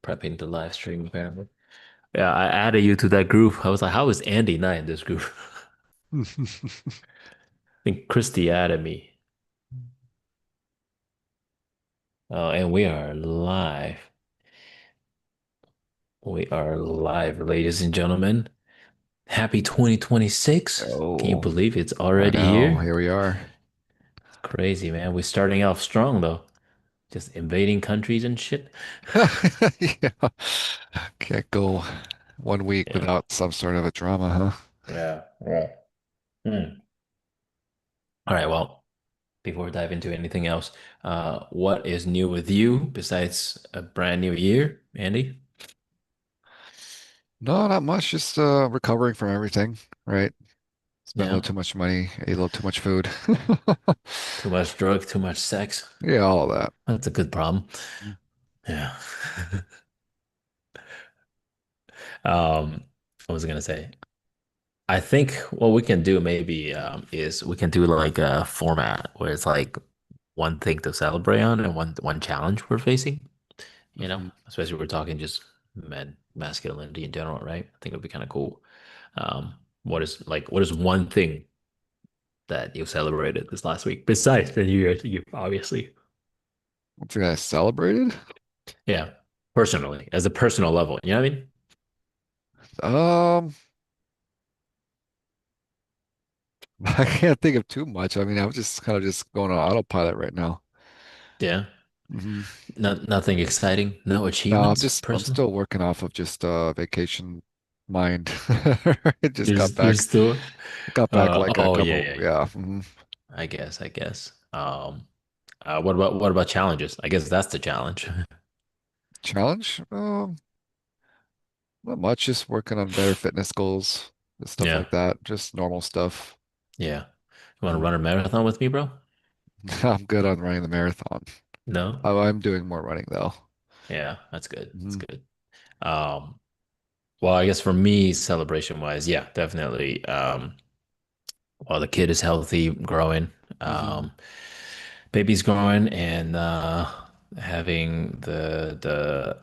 Prepping the live stream apparently. Yeah, I added you to that group. I was like, how is Andy not in this group? I think Christy added me. And we are live. We are live, ladies and gentlemen. Happy 2026. Can you Oh, believe it's I already know. here? Here we are. It's crazy, man. We're starting off strong though. Just invading countries and shit. Yeah. Can't go 1 week Yeah. without some sort of a drama, huh? Yeah. Yeah. Hmm. All right, well, before we dive into anything else, what is new with you besides a brand new year, Andy? No, not much. Just recovering from everything, right? Spent a little Yeah. too much money, ate a little too much food. Too much drug, too much sex. Yeah, all of that. That's a good problem. Yeah. What was I gonna say? I think what we can do maybe is we can do like a format where it's like one thing to celebrate on and one challenge we're facing, Hmm. especially if we're talking just masculinity in general, right? I think it'd be kind of cool. What is one thing that you celebrated this last week besides the New Year's Eve, obviously? One thing I celebrated? Yeah, personally, as a personal level, you know what I mean? Um, I can't think of too much. I mean, I was just kind of just going on autopilot right now. Yeah, Hmm. nothing exciting, no No, achievements, I'm personal. still working off of just vacation mind. It just You're still, got back like a oh yeah, couple, yeah, yeah. yeah. I guess. What about challenges? I guess that's the challenge. Challenge? Not much, just working on better fitness goals, just stuff Yeah, like that, just normal stuff. yeah. You want to Mhm. run a marathon with me, bro? I'm good on running the marathon. No? I'm doing more running though. Yeah, that's good. That's Hmm. good. Um, well, I guess for me, celebration wise, yeah, definitely. While the kid is healthy, growing, Hmm. um, baby's growing, and having the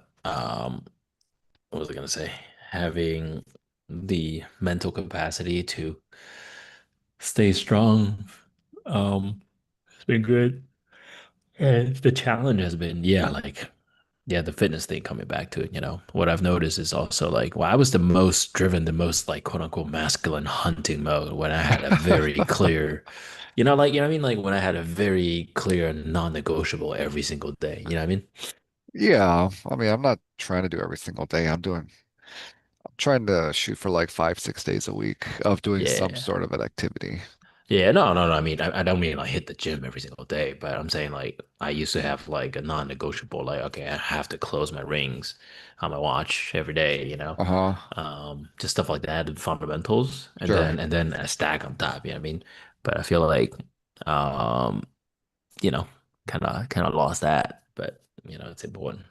what was I gonna say? Having the mental capacity to stay strong. It's been good. And the challenge has been, yeah, like, yeah, the fitness thing coming back to it. What I've noticed is also like, well, I was the most driven, the most like quote unquote masculine hunting mode when I had a very clear, you know what I mean? Like when I had a very clear non-negotiable every single day. You know what I mean? Yeah, I mean, I'm not trying to do every single day. I'm trying to shoot for like 5, 6 days a week of doing some Yeah. sort of an activity. Yeah, no, no, no. I mean, I don't mean like hit the gym every single day, but I'm saying like I used to have like a non-negotiable, like, okay, I have to close my rings on my watch every day. Uh-huh. Just stuff like that, the fundamentals, and Sure. then a stack on top, you know what I mean? But I feel like um, you know, kind of lost that, but it's important.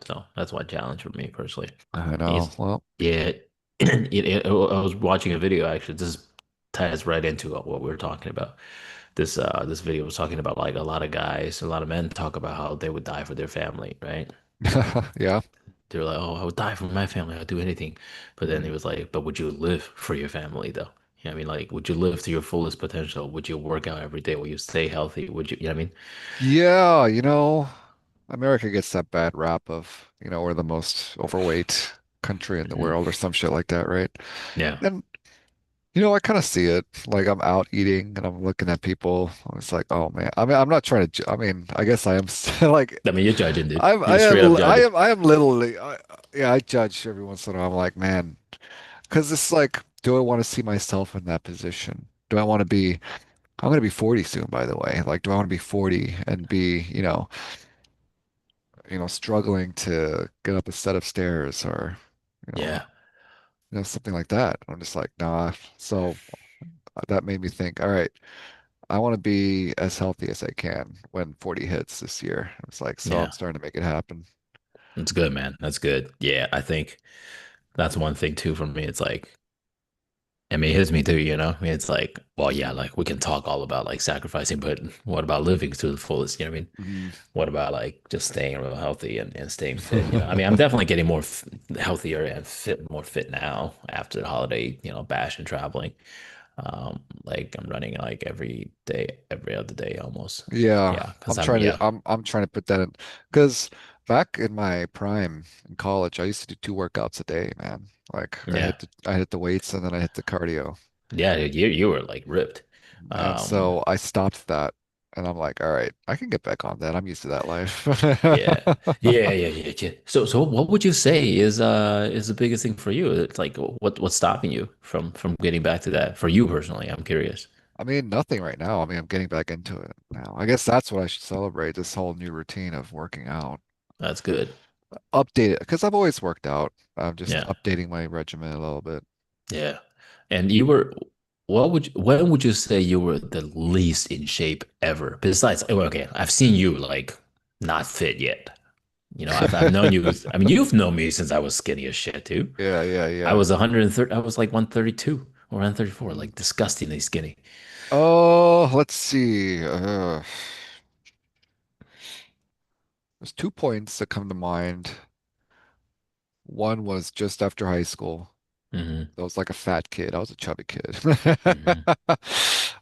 So that's one challenge for me personally. I know. He's Well, yeah, I was watching a video actually. This ties right into what we were talking about. This video was talking about like a lot of guys, a lot of men talk about how they would die for their family, right? yeah. They're like, oh, I would die for my family. I'd do anything. But then he Mhm. was like, but would you live for your family though? You know what I mean? Like, would you live to your fullest potential? Would you work out every day? Would you stay healthy? You know what I mean? Yeah, America gets that bad rap of, we're the most overweight country in the Mhm. world or some shit like that, right? Yeah. And, I kind of see it. Like I'm out eating and I'm looking at people. It's like, oh man. I mean, I'm not trying to, I mean, I guess I am like, I mean, you're judging, dude. I'm, I You're straight up am, judging. I am literally, yeah, I judge every once in a while. I'm like, man, because it's like, do I want to see myself in that position? Do I want to be, I'm going to be 40 soon, by the way. Like, do I want to be 40 and be, struggling to get up a set of stairs or, you know, Yeah. something like that. I'm just like, nah. So that made me think, all right, I want to be as healthy as I can when 40 hits this year. It's like, so I'm Yeah. starting to make it happen. That's good, man. That's good. Yeah, I think that's one thing too for me. It's like I mean, it hits me too, you know? I mean, it's like, well, yeah, like we can talk all about like sacrificing, but what about living to the fullest? You know what I mean? Mhm. What about like just staying real healthy and staying fit? You know, I mean, I'm definitely getting more f healthier and fit, more fit now after the holiday, bash and traveling. Like I'm running like every day, every other day almost. Yeah, Yeah, because I'm I'm, trying to yeah, I'm trying to put that in because back in my prime in college, I used to do 2 workouts a day, man. Like yeah, I hit the weights and then I hit the cardio. yeah, you were like ripped. And Um, so I stopped that and I'm like, all right, I can get back on that. I'm used to that life. Yeah. Yeah. So what would you say is the biggest thing for you? It's like what's stopping you from getting back to that for you personally? I'm curious. I mean, nothing right now. I mean, I'm getting back into it now. I guess that's what I should celebrate, this whole new routine of working out. That's good. Update it because I've always worked out. I'm just Yeah. updating my regimen a little bit. Yeah. And you were when would you say you were the least in shape ever? Besides, well, okay, I've seen you like not fit yet. I've known you. I mean, you've known me since I was skinny as shit too. Yeah, yeah, I yeah. was 130, I was like 132 or 134, Mhm. like disgustingly skinny. Oh, let's see. There's 2 points that come to mind. One was just after high school. Hmm. I was like a fat kid. I was a chubby kid.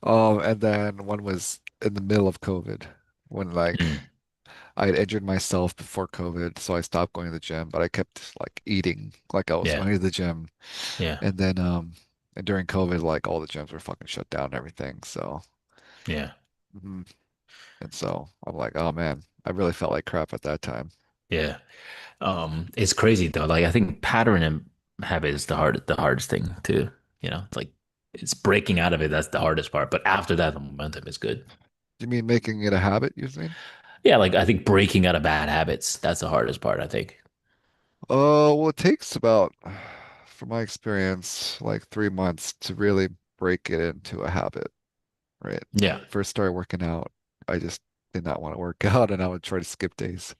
Hmm. And then one was in the middle of COVID when like Mm. I had injured myself before COVID, so I stopped going to the gym, but I kept like eating like I was Yeah. going to the gym. Yeah. And then and during COVID, like all the gyms were fucking shut down and everything. So Yeah. mhm. And so I'm like, oh man, I really felt like crap at that time. Yeah. It's crazy though. Like I think pattern and habit is the hardest thing to, it's like it's breaking out of it. That's the hardest part. But after that, the momentum is good. Do you mean making it a habit, you think? Yeah, like I think breaking out of bad habits, that's the hardest part, I think. Well, it takes about, from my experience, like 3 months to really break it into a habit, right? When Yeah. I first started working out, I just did not want to work out and I would try to skip days.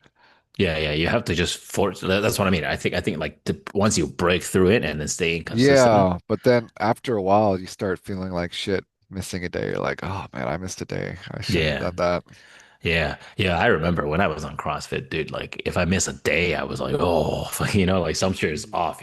Yeah. You have to just force that's what I mean. I think like once you break through it and then staying consistent. Yeah, but then after a while, you start feeling like shit, missing a day. You're like, oh man, I missed a day. I shouldn't Yeah. have done that. Yeah. I remember when I was on CrossFit, dude, like if I miss a day, I was like, oh, like some shit is Mhm. off.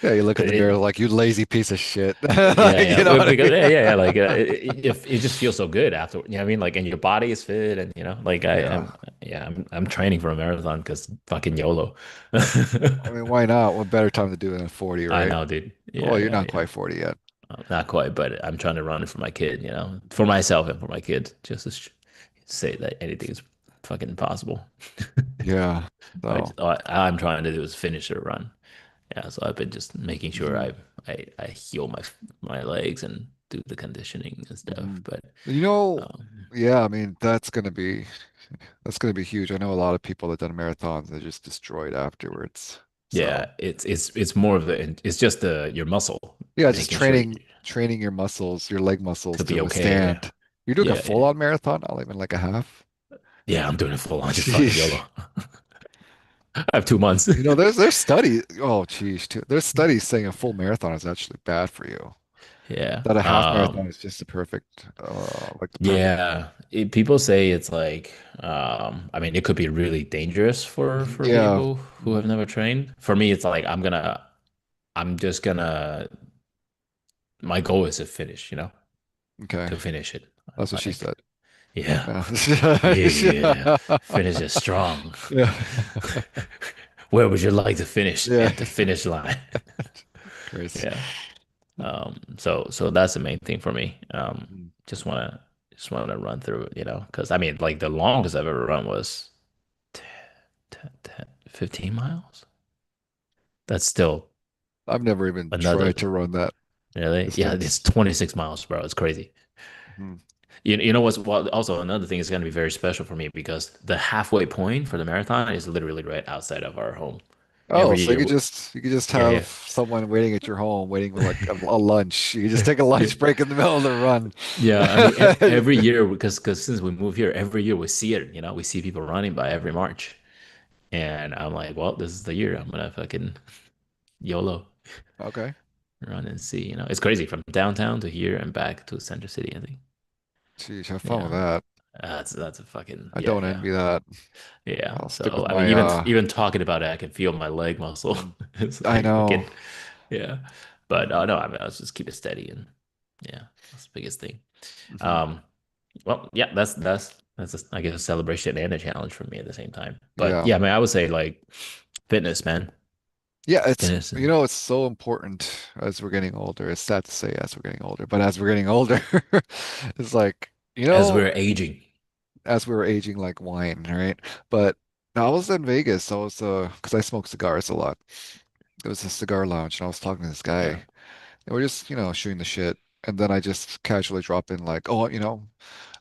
Yeah, you look in the mirror It, like you lazy piece of shit. Yeah, Like, yeah, you know well, what I because mean? yeah, like it just feels so good after. You know what I mean? Like, and your body is fit, and like I Yeah. am. Yeah, I'm training for a marathon because fucking YOLO. I mean, why not? What better time to do it than 40, I right? know, dude. Yeah, Well, you're yeah, not yeah. quite 40 yet. Not quite, but I'm trying to run it for my kid. For myself and for my kid, just to say that anything is fucking possible. Yeah. So, All I'm trying to do is finish a run. Yeah, so I've been just making sure mhm, I heal my legs and do the conditioning and stuff. mhm. But You know, um, yeah, I mean, that's gonna be huge. I know a lot of people that done marathons, they're just destroyed afterwards. So, yeah, it's more of it's just your muscle yeah, just making sure training your muscles, your leg muscles to to be okay. Yeah, withstand. You're doing a yeah, yeah. full-on marathon, not even like a half. Yeah, I'm doing it full on, just fucking Sheesh. YOLO. I have 2 months. You know, there's studies. Oh, geez, there's studies saying a full marathon is actually bad for you. Yeah. That a half marathon is just the perfect, like the perfect. Yeah. People say it's like, I mean, it could be really dangerous for Yeah. people who have Mhm. never trained. For me, it's like I'm just gonna. My goal is to finish. Okay, To finish it. that's what she Like, said. yeah, Yeah. yeah, finish it strong. Yeah. Where would you like to finish Yeah. at the finish line? Chris. Yeah. So that's the main thing for me. Mhm. Just wanna just wanna run through it, because I mean, like the longest I've ever run was 15 miles. That's still I've never even another, tried to run that really? Yeah, it's distance. 26 miles, bro. It's crazy. Mhm. You know what's also another thing is going to be very special for me because the halfway point for the marathon is literally right outside of our home. Oh, Every so year, you could just yeah, have yeah. someone waiting at your home, waiting with like a lunch. You just take a lunch break in the middle of the run. Yeah, I mean, every year because since we moved here, every year we see it. We see people running by every March, and I'm like, well, this is the year I'm gonna fucking YOLO. Okay. run and see. It's crazy from downtown to here and back to Center City, I think. Geez, have fun with Yeah. that. That's a fucking I yeah, don't yeah. envy that. Yeah. I'll stick So with I mean my even talking about it, I can feel my leg muscle. mm, It's I like know. fucking yeah. But no, I mean I'll just keep it steady and yeah, that's the biggest thing. Hmm. Um well yeah, that's I guess a celebration and a challenge for me at the same time. But Yeah. yeah, I mean I would say like fitness, man. Yeah, Fitness you and know, it's so important as we're getting older. It's sad to say as we're getting older, but as we're getting older, it's like, as we're aging. as we were aging like wine, right? But I was in Vegas. I was because I smoke cigars a lot. It was a cigar lounge, and I was talking to this guy, Yeah. and we're just, shooting the shit. And then I just casually drop in like, oh,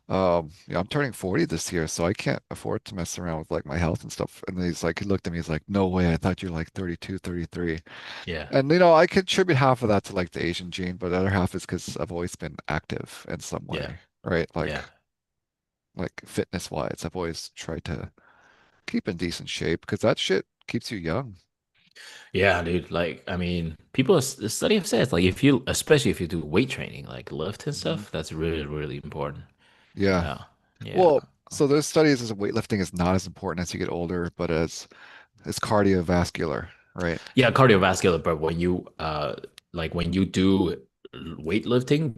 I'm turning 40 this year, so I can't afford to mess around with like my health and stuff. And then he looked at me, he's like, no way, I thought you were like 32, 33. Yeah. And I contribute half of that to like the Asian gene, but the other half is because I've always been active in some Yeah. way, right? Yeah. Like fitness wise, I've always tried to keep in decent shape because that shit keeps you young. Yeah, dude. Like, I mean, the study have said, like, especially if you do weight training, like lift and Mhm. stuff, that's really, really important. Yeah. Yeah. Yeah. Well, so there's studies as weightlifting is not as important as you get older, but as cardiovascular, right? Yeah, cardiovascular, but when you do weightlifting,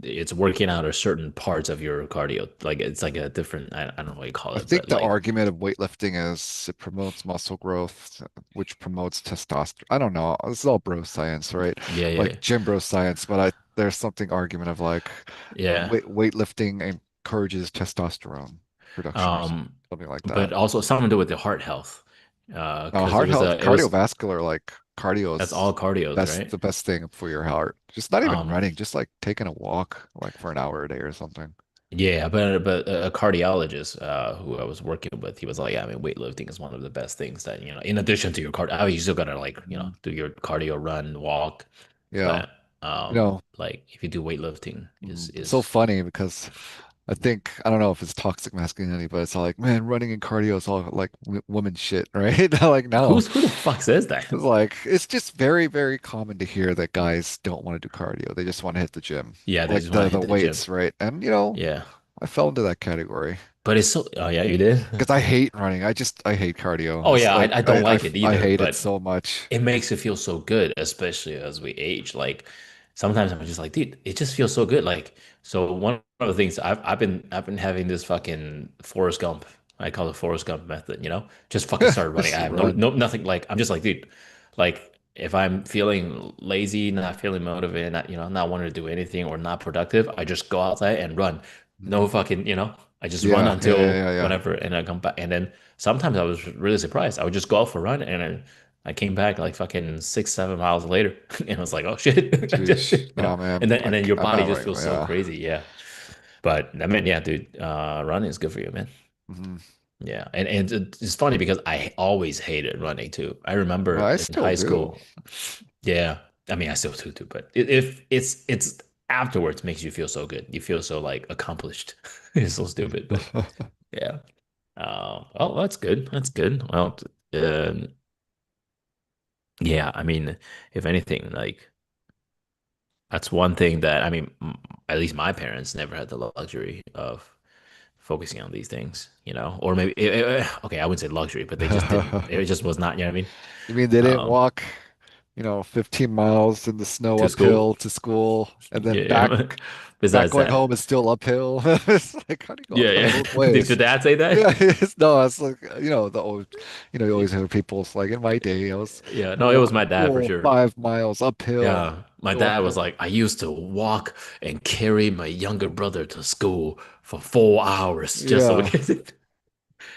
it's working out a certain parts of your cardio. Like it's like a different, I don't know what you call I it, think but the like, argument of weightlifting is it promotes muscle growth, which promotes testosterone. I don't know. This is all bro science, right? yeah, yeah, Like gym bro science, but there's something argument of like yeah. weightlifting encourages testosterone production or something like But that. also something to do with the heart health. Because Heart health, it was cardiovascular, like cardio that's is all cardios, right? the best thing for your heart. Just not even Um, running, just like taking a walk like for an hour a day or something. Yeah, but a cardiologist who I was working with, he was like, yeah, I mean, weightlifting is one of the best things that, in addition to your you still gotta like, Mhm. do your cardio, run, walk, Yeah. but You know, like if you do weightlifting It's so is funny because I don't know if it's toxic masculinity, but it's all like, man, running and cardio is all like w woman shit, right? Like, no, who the fuck says that? it's like it's just very, very common to hear that guys don't want to do cardio; they just want to hit the gym, Yeah, they like just want to the hit the gym. weights, right? And Yeah, I fell into that category but it's so. Oh yeah, you did. because I hate running. I hate cardio. Oh It's yeah, like I don't like it I either, hate it but so much. it makes it feel so good, especially as we age. Like sometimes I'm just like, dude, it just feels so good. Like so, one of the things I've been having this fucking Forrest Gump. I call it Forrest Gump method. Just fucking started running. I Just have no run. no nothing. Like I'm just like, dude, like if I'm feeling lazy, not feeling motivated, not wanting to do anything or not productive, I just go outside and run. No Mhm. fucking, I just run Yeah, yeah, yeah, until yeah, yeah. whenever, and I come back, and then sometimes I was really surprised. I would just go out for a run, and I came back like fucking 6, 7 miles later, and I was like, "Oh shit!" I just, Jeez, no, man, and then your I'm body not just running. feels so Yeah. crazy, yeah. But I mean, yeah, dude, running is good for you, man. Mhm. Yeah, and it's funny because I always hated running too. I remember I in still high do. school, yeah. I mean, I still do too, but if it's afterwards makes you feel so good. You feel so like accomplished. It's so stupid, but yeah. Oh, that's good. That's good. Well, um, yeah. I mean, if anything, like that's one thing that I mean, at least my parents never had the luxury of focusing on these things, or maybe okay, I wouldn't say luxury, but they just didn't. It just was not. You know what I mean? You mean they didn't Um, walk, 15 miles in the snow to uphill school. to school and then Yeah. back Besides going home that, is still uphill? It's like, how do you go yeah, uphill yeah. both Did your ways? dad say Yeah, that? no, it's like, the old, you always hear people, it's like in my day, I was Yeah. No, gonna it was walk my to dad for school sure. 5 miles uphill, Yeah, my go dad was uphill. like, I used to walk and carry my younger brother to school for 4 hours just so we Yeah. could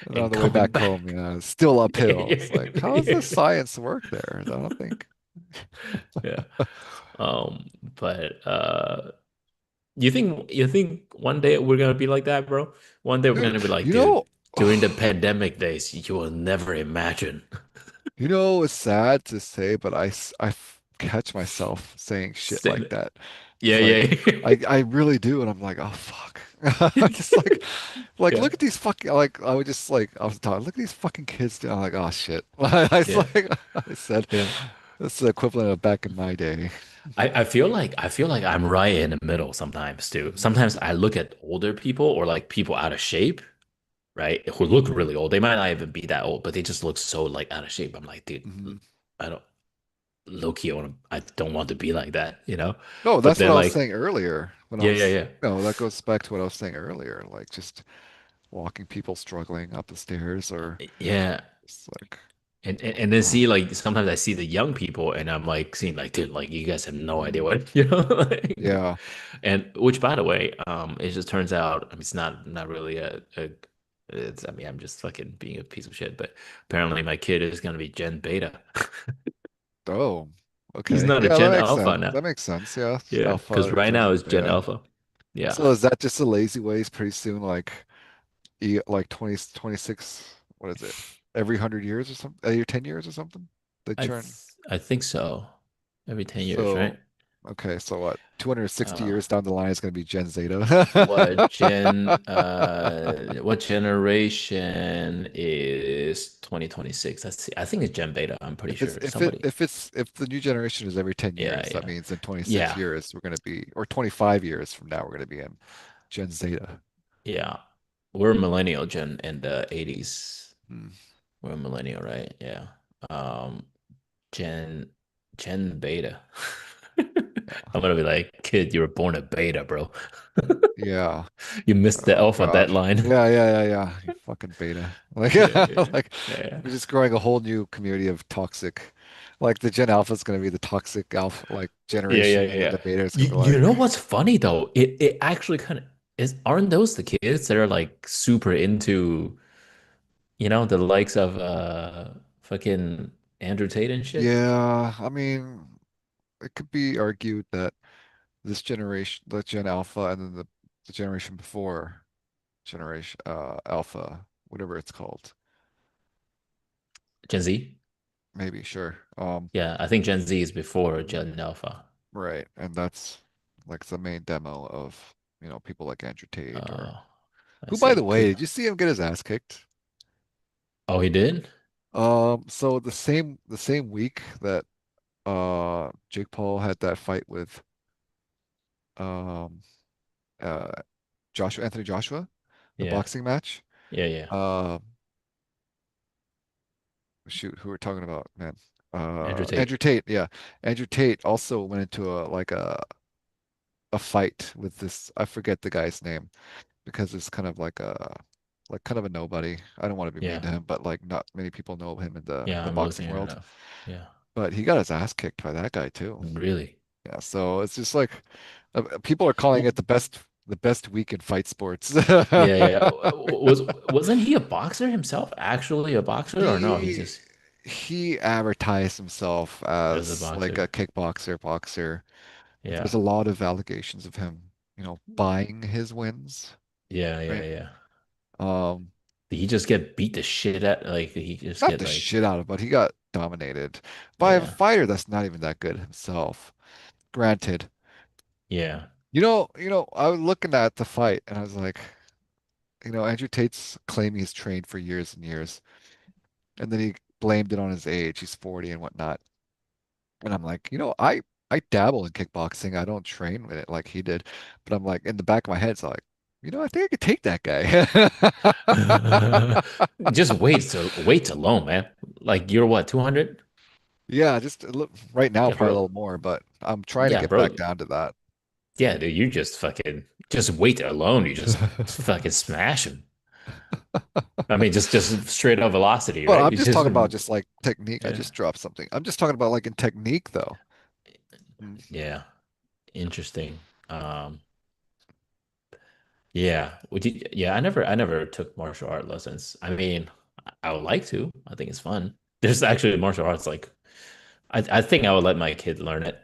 And on and the way coming back back. home, it's still uphill. It's like, how does the Yeah. science work there? I don't think. Yeah. But you think one day we're gonna be like that, bro? One day we're Dude, gonna be like, you dude, know, during the pandemic days, you will never imagine. it's sad to say, but catch myself saying shit like Stand- that. Yeah, It's like yeah. I really do, and I'm like, oh fuck. I just Yeah, look at these fucking I would just like I was talking, look at these fucking kids doing. I'm like, oh shit. I was yeah, like I said yeah. that's the equivalent of back in my day. I feel like I'm right in the middle sometimes too. Hmm. Sometimes I look at older people or like people out of shape, right? Who look really old. They might not even be that old, but they just look so like out of shape. I'm like, dude, Hmm. I don't low key I don't want to be like that, you know? No, But that's what then I was like, saying earlier when I yeah, yeah, was, yeah. no, that goes back to what I was saying earlier, like just walking people struggling up the stairs or Yeah. just like, And then oh, see like sometimes I see the young people and I'm like seeing like dude like you guys have no idea mm, what like, yeah. and which by the way it just turns out I mean it's not really a it's I mean I'm just fucking being a piece of shit but apparently my kid is gonna be Gen Beta. Oh, He's okay. not a Yeah, that Gen makes Alpha sense. now. That makes sense. Yeah. Yeah, because Alpha, right Gen, now and it's Gen Beta. Alpha. Yeah. So is that just the lazy ways pretty soon, like 20, 26, what is it? Every 100 years or something? Every 10 years or something? They I turn. I think so. Every 10 years, right? So, okay, so what? 260 Uh years down the line is going to be Gen Zeta. what generation is 2026? I think it's Gen Beta, I'm pretty If it's sure. if it Somebody. if it's if the new generation is every 10 Yeah, years, that yeah. means in 26 Yeah. years we're going to be, or 25 years from now we're going to be in Gen Zeta. Yeah. We're millennial gen in the 80s. Hmm. We're a millennial, right? Yeah. Um Gen Gen Beta. I'm gonna be like, kid, you were born a beta, bro. Yeah. You missed the Oh alpha God. deadline. Yeah. You fucking beta. Like Yeah, yeah, like yeah. we're just growing a whole new community of toxic. Like the Gen Alpha is going to be the toxic alpha like Yeah, yeah, generation, yeah, and then yeah. the beta is going to be You like, know what's funny though? It actually kind of is. Aren't those the kids that are like super into, the likes of fucking Andrew Tate and shit? yeah. I mean, it could be argued that this generation, the Gen Alpha, and then the generation before generation Alpha, whatever it's called, Gen Z? maybe sure. Yeah, I think Gen Z is before Gen Alpha. Right, and that's like the main demo of people like Andrew Tate or Uh, I who, by see. the way, did you see him get his ass kicked? Oh, he did? So the same week that Jake Paul had that fight with um uh Anthony Joshua, the Yeah, boxing match. yeah, yeah. Uh Shoot, who we're talking about, man? Andrew Andrew Tate. Tate, yeah. Andrew Tate also went into a fight with this, I forget the guy's name because it's kind of like kind of a nobody. I don't want to be mean Yeah, to him, but like not many people know him in the yeah. the I'm boxing looking it world. up. Yeah, But he got his ass kicked by that guy too. really. Yeah, so it's just like people are calling it the best week in fight sports. Yeah, yeah. Wasn't he a boxer himself? Actually a boxer or no? He He just he advertised himself as a as like boxer. a kickboxer, boxer. But there's Yeah. a lot of allegations of him, buying his wins, Yeah, yeah, right? yeah. Um, Did he just get beat the shit at like he just Not get the like shit out of, but he got dominated by a yeah. fighter that's not even that good himself. Granted, Yeah. I was looking at the fight and I was like, Andrew Tate's claiming he's trained for years and years, and then he blamed it on his age. He's 40 and whatnot. And I'm like, I dabble in kickboxing. I don't train with it like he did. But I'm like, in the back of my head, it's like, I think I could take that guy. Just weights alone, man. Like you're what, 200? Yeah, just a right now, Yeah, probably a bro. little more, but I'm trying to Yeah, get back bro. down to that. Yeah, dude, you just fucking just weight alone, you just fucking smash him. I mean, just straight up velocity, Well, right? I'm You just just talking about just like technique. I yeah. just dropped something. I'm just talking about like in technique though. Mm. Yeah. Interesting. Yeah. I never took martial art lessons. I mean, I would like to. I think it's fun. There's actually martial arts like I think I would let my kid learn it.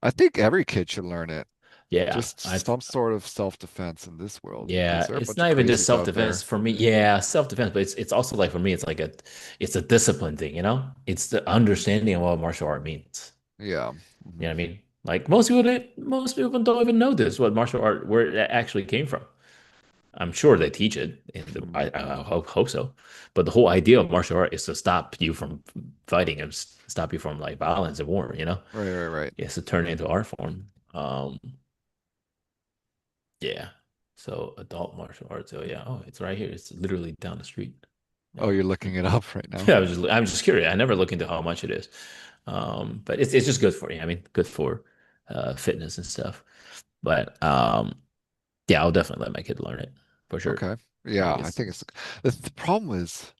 I think every kid should learn it. Yeah. Just I some sort of self-defense in this world because yeah, there are a it's bunch of not even just crazies out self-defense there. for me. Yeah, self-defense, but it's also like for me, it's a discipline thing, you know? It's the understanding of what martial art means. Yeah. You know Mhm. what I mean? Like most people don't even know this, what martial art where it actually came from. I'm sure they teach it. Hmm. I hope so. But the whole idea of martial art is to stop you from fighting and stop you from like violence and war, you know? Right, right, right. It's to turn it into art form. Yeah. So adult martial arts. Oh yeah. Oh, it's right here. It's literally down the street. Oh, Yeah. you're Hmm. looking it up right now. Yeah, I'm just curious. I never look into how much it is. But it's just good for you. I mean, good for fitness and stuff. But yeah, I'll definitely let my kid learn it for sure. Okay. Like Yeah, I think it's the problem is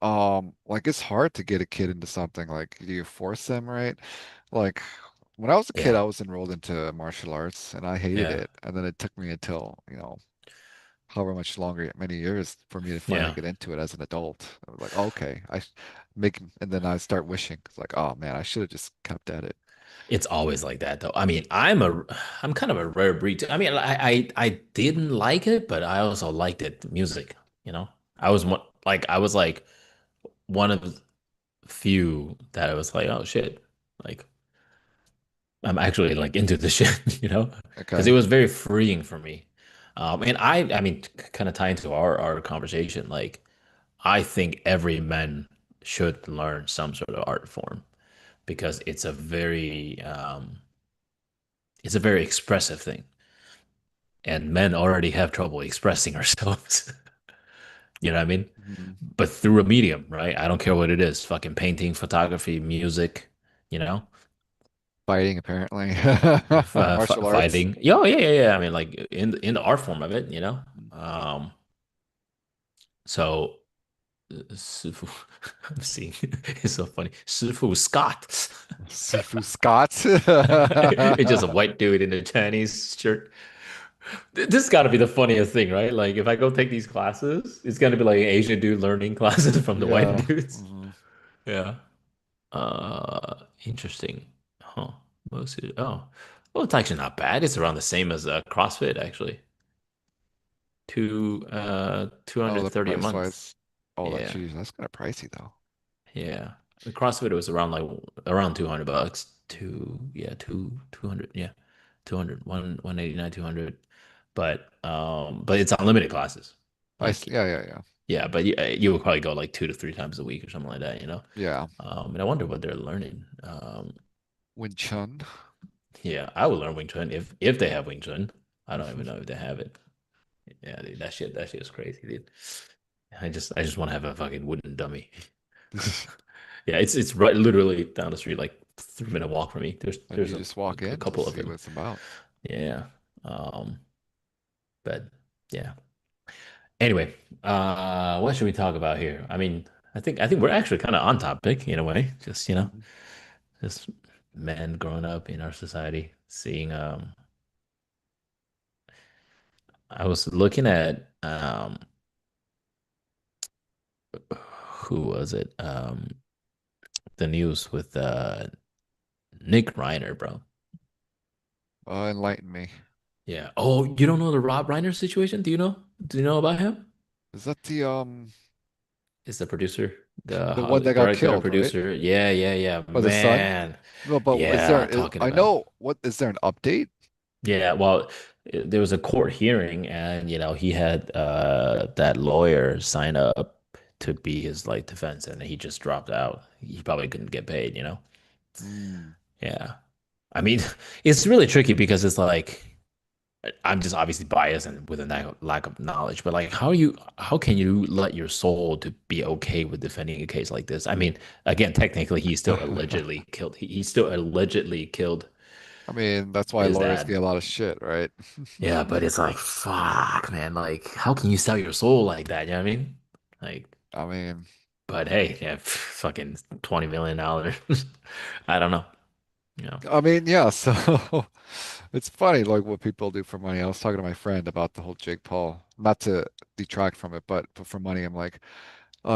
like it's hard to get a kid into something. Like, do you force them, right? Like when I was a kid, yeah, I was enrolled into martial arts and I hated yeah, it. And then it took me until, however much longer, many years for me to finally yeah. get into it as an adult. I was like, okay, and then I start wishing. It's like, oh man, I should have just kept at it. It's always like that though. I mean, I'm kind of a rare breed. I mean, I didn't like it, but I also liked it, the music, you know. I was like one of the few that I was like, oh shit, like I'm actually like into the shit, you know, because it Okay. was very freeing for me. And I mean, kind of tie into our conversation. Like, I think every man should learn some sort of art form because it's a very expressive thing, and men already have trouble expressing ourselves. You know what I mean? Mhm. But through a medium, right? I don't care what it is, fucking painting, photography, music, you know, Fighting, apparently. Martial arts. fighting. Yeah, yeah, yeah, yeah. I mean, like in the art form of it, you know. Mhm. Um, so Sifu, I'm seeing it's so funny. Sifu Scott. Sifu Scott. It's just a white dude in a Chinese shirt. This has got to be the funniest thing, right? Like if I go take these classes, it's gonna be like an Asian dude learning classes from the white Yeah. dudes. Mhm. Yeah. Interesting. Huh. Oh. Well, it's actually not bad. It's around the same as CrossFit, actually. Oh, the 230 a price month. wise. Oh, Yeah. geez, that's kind of pricey though. Yeah. The CrossFit was around like around $200. Yeah, 200, yeah. 200, 189, 200. But it's unlimited classes. Like Yeah, yeah, yeah. yeah, but you would probably go like 2 to 3 times a week or something like that, you know? Yeah. And I wonder what they're learning. Wing Chun. Yeah, I would learn Wing Chun if they have Wing Chun. I don't even know if they have it. Yeah, dude, that shit is crazy, dude. I just want to have a fucking wooden dummy. Yeah, it's right literally down the street, like 3 minute walk from me. There's Maybe there's you a, just walk a in, couple just of see what them. it's about. Yeah. Um, but yeah. Anyway, what should we talk about here? I mean, I think we're actually kind of on topic in a way. Just, Mhm. just men growing up in our society, seeing I was looking at who was it? The news with Nick Reiner, bro. Enlighten me. Yeah. Oh, you don't know the Rob Reiner situation? Do you know? Do you know about him? Is that Is the producer, the the one Hollywood that got director, killed, right? producer? Yeah, yeah, yeah. Or the son? Man. No, but Yeah, talking I about. know what is there an update? Yeah, well, there was a court hearing, and he had that lawyer sign up to be his like defense, and he just dropped out. He probably couldn't get paid, you know? Mm. Yeah. I mean, it's really tricky because it's like I'm just obviously biased and with a lack of knowledge, but like how can you let your soul to be okay with defending a case like this? I mean, again, technically he's still allegedly killed. He's still allegedly killed I mean, that's why his lawyers dad. get a lot of shit, right? Yeah, but it's like fuck, man. Like, how can you sell your soul like that? You know what I mean? Like, I mean, but hey, yeah, fucking $20 million. I don't know. yeah, so it's funny like what people do for money. I was talking to my friend about the whole Jake Paul, not to detract from it, but for money, I'm like,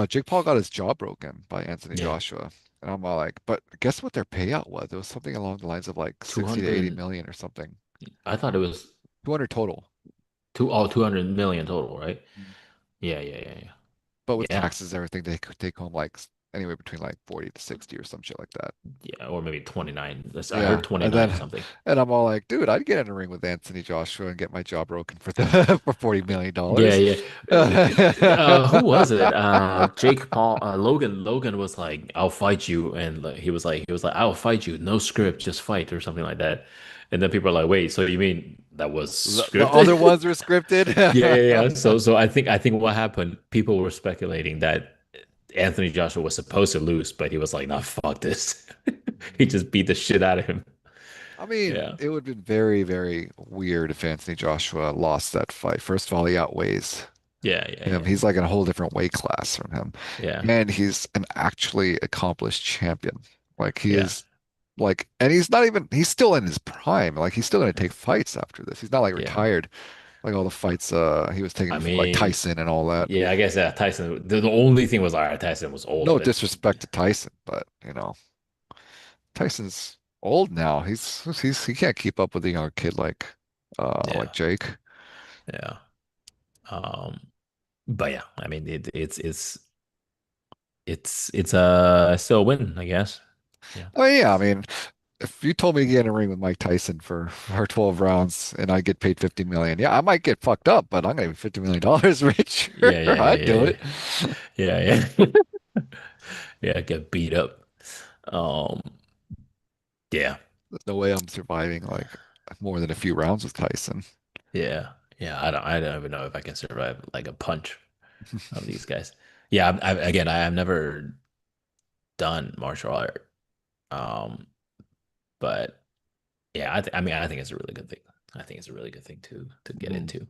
Jake Paul got his jaw broken by Anthony Yeah, Joshua. And I'm all like, but guess what their payout was? It was something along the lines of like 60 to 80 200. million or something. I thought it was 200 total. 200 million total, right? Mm. Yeah, yeah, yeah, yeah. But with Yeah. taxes and everything, they could take home like anywhere between like 40 to 60 or some shit like that. Yeah, or maybe 29. I heard Yeah, 29 or something. and I'm all like, dude, I'd get in a ring with Anthony Joshua and get my jaw broken for the for Yeah, $40 yeah. Who was it? million. Jake Paul, Logan was like, "I'll fight you," and like, he was like, "I'll fight you, no script, just fight," or something like that. And then people are like, "Wait, so you mean that was The other scripted?" ones were scripted. Yeah, yeah, yeah. So I think what happened, people were speculating that Anthony Joshua was supposed to lose, but he was like, "Nah, fuck this." He just beat the shit out of him. I mean, Yeah, it would have been very, very weird if Anthony Joshua lost that fight. First of all, he outweighs yeah, yeah, him. yeah, He's like in a whole different weight class from him. yeah, And he's an actually accomplished champion. Like he yeah, is like, and he's not even, he's still in his prime. Like he's still going to take fights after this. He's not like yeah. retired, like all the fights he was taking I before, like mean, Tyson and all that. yeah, I guess Tyson. The only thing was, all right, Tyson was old, No but disrespect to Tyson, but Tyson's old now. He can't keep up with a younger kid like yeah, Jake. yeah. Um, but yeah, I mean, it's still a win, I guess. Yeah, I mean, yeah, I mean, if you told me to get in a ring with Mike Tyson for 12 rounds and I get paid 50 million, yeah, I might get fucked up, but I'm gonna be $50 million richer. yeah, yeah, yeah, I'd yeah, do yeah, it. yeah, yeah. Yeah, get beat up. Um, yeah, There's no way I'm surviving like more than a few rounds with Tyson. yeah, yeah. I don't even know if I can survive like a punch of these guys. Yeah, again, I have never done martial art. Um, but yeah, I mean, I think it's a really good thing. I think it's a really good thing to get Mhm. into.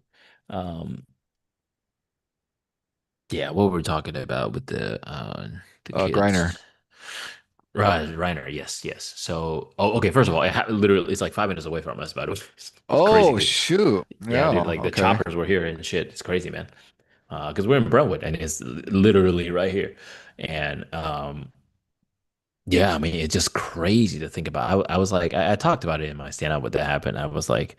Um, yeah, what were we talking about with the Griner. kids? Right, Reiner, yes, yes. So, oh, okay. First of all, literally, it's like 5 minutes away from us, by the way. It's crazy, Oh dude. shoot. Yeah, dude. Yeah, Like the okay. choppers were here and shit. It's crazy, man. Because we're in Brentwood and it's literally right here. And yeah, I mean, it's just crazy to think about. I was like, I talked about it in my stand up when that happened. I was like,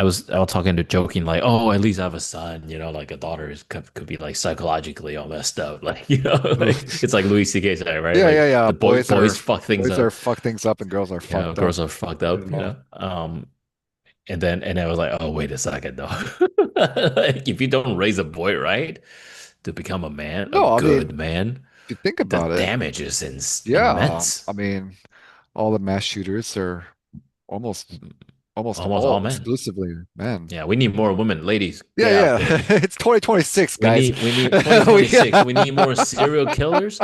I was talking to joking like, oh, at least I have a son, like a daughter could be like psychologically all messed up, like like it's like Louis C.K. said, right? Yeah, yeah, Like yeah. the boys fuck things Boys are up, fuck things up and girls are fucked up. girls are fucked You up, know? and I was like, oh, wait a second though, like if you don't raise a boy right to become a man, a No, I mean, good man, if you think the about it, damage is yeah. I immense. mean, all the mass shooters are almost almost Almost all all men. exclusively men. Yeah, we need more women, ladies. Yeah, Get out yeah. there. It's 2026, We guys. need we need We, 2026. We need more serial killers.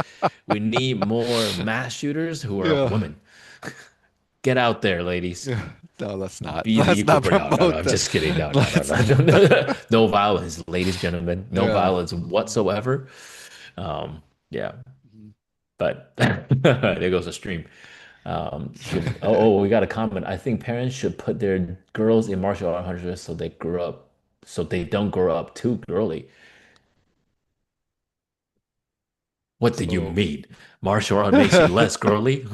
We need more mass shooters who are yeah. women. Get out there, ladies. Yeah. No, let's not. Be the Let's equal not for no, no, no. promote I'm that. just kidding. No, no, no, Let's no, not. no. No violence, ladies, gentlemen. No Yeah. violence whatsoever. Yeah, but there goes the stream. We got a comment. I think parents should put their girls in martial arts so they don't grow up too girly. What do you So, mean? Martial art makes you less girly?